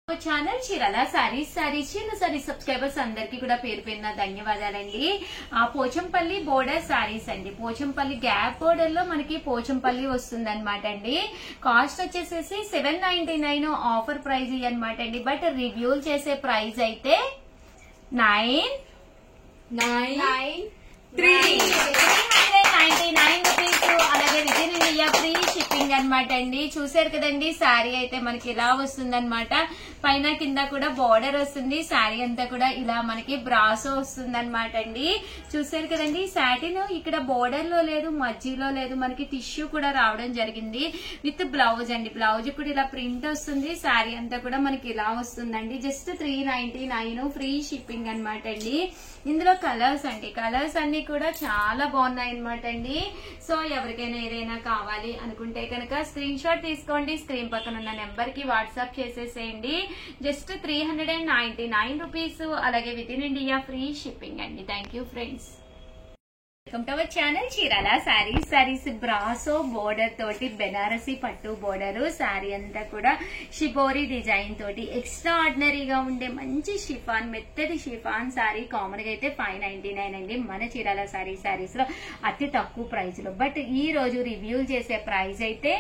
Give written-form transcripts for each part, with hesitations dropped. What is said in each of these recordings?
Channel Chirala saris చిన్న sorry subscribers అందరికి కూడా పేరు పేరున ధన్యవాదాలండి. పోచంపల్లి బోర్డర్ సారీస్ అండి. పోచంపల్లి గ్యాప్ బోర్డర్ లో మనకి పోచంపల్లి వస్తుంది అనమాట అండి. కాస్ట్ వచ్చేసేసి 799 ఆఫర్ ప్రైజ్ అనమాట అండి. బట్ రివ్యూలు చేసే ప్రైస్ అయితే 399 రూపీస్. అలాగే within India free shipping అనమాట అండి. చూసారు కదండి, శారీ అయితే మనకి ఇలా వస్తుంది అనమాట. పైన కింద కూడా బార్డర్ వస్తుంది. శారీ అంతా కూడా ఇలా మనకి బ్రాసో వస్తుంది అనమాట అండి. చూసారు కదండి, సాటిన్ ఇక్కడ బోర్డర్ లో లేదు, మధ్యలో లేదు, మనకి టిష్యూ కూడా రావడం జరిగింది విత్ బ్లౌజ్ అండి. బ్లౌజ్ కూడా ఇలా ప్రింట్ వస్తుంది. శారీ అంతా కూడా మనకి ఇలా వస్తుందండి. జస్ట్ 399 ఫ్రీ షిప్పింగ్ అనమాట అండి. ఇందులో కలర్స్ అండి, కలర్స్ అన్ని కూడా చాలా బాగున్నాయి అనమాట అండి. సో ఎవరికైనా ఏదైనా కావాలి అనుకుంటే కనుక స్క్రీన్ షాట్ తీసుకోండి, స్క్రీన్ పక్కన ఉన్న నెంబర్ కి వాట్సాప్ చేసేసేయండి. Just 399 rupees. అలాగే within India free shipping అండి. Thank you friends. Welcome to our channel Chirala saris బ్రాసో బోర్డర్ తోటి బెనారసీ పట్టు బోర్డర్. శారీ అంతా కూడా షిబోరి డిజైన్ తోటి ఎక్స్ట్రా ఆర్డినరీగా ఉండే మంచి షిఫాన్, మెత్తటి షిఫాన్ శారీ. కామన్ గా అయితే 599 అండి మన చీరాల సారీస్ లో అతి తక్కువ ప్రైస్ లో. బట్ ఈ రోజు రివ్యూలు చేసే ప్రైస్ అయితే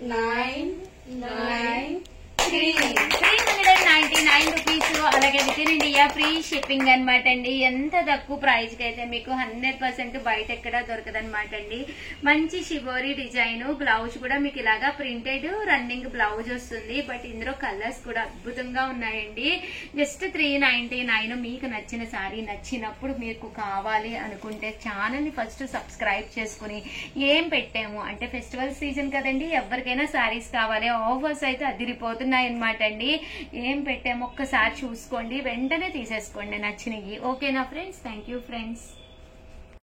399 రూపీస్. అలాగే within India free shipping అనమాట అండి. ఎంత తక్కువ ప్రైస్ కి అయితే మీకు 100% బయట ఎక్కడా దొరకదనమాట అండి. మంచి షిబోరి డిజైన్, బ్లౌజ్ కూడా మీకు ఇలాగా ప్రింటెడ్ రన్నింగ్ బ్లౌజ్ వస్తుంది. బట్ ఇందులో కలర్స్ కూడా అద్భుతంగా ఉన్నాయండి. జస్ట్ 399. మీకు నచ్చిన సారీ నచ్చినప్పుడు మీకు కావాలి అనుకుంటే ఛానల్ ని ఫస్ట్ సబ్స్క్రైబ్ చేసుకుని ఏం పెట్టాము అంటే ఫెస్టివల్ సీజన్ కదండి, ఎవరికైనా సారీస్ కావాలి, ఆఫర్స్ అయితే అదిరిపోతున్నాయి అనమాట అండి. ఏం పెట్టాము ఒక్కసారి చూసుకోండి, వెంటనే తీసేసుకోండి నచ్చినవి. ఓకేనా ఫ్రెండ్స్? Thank you friends.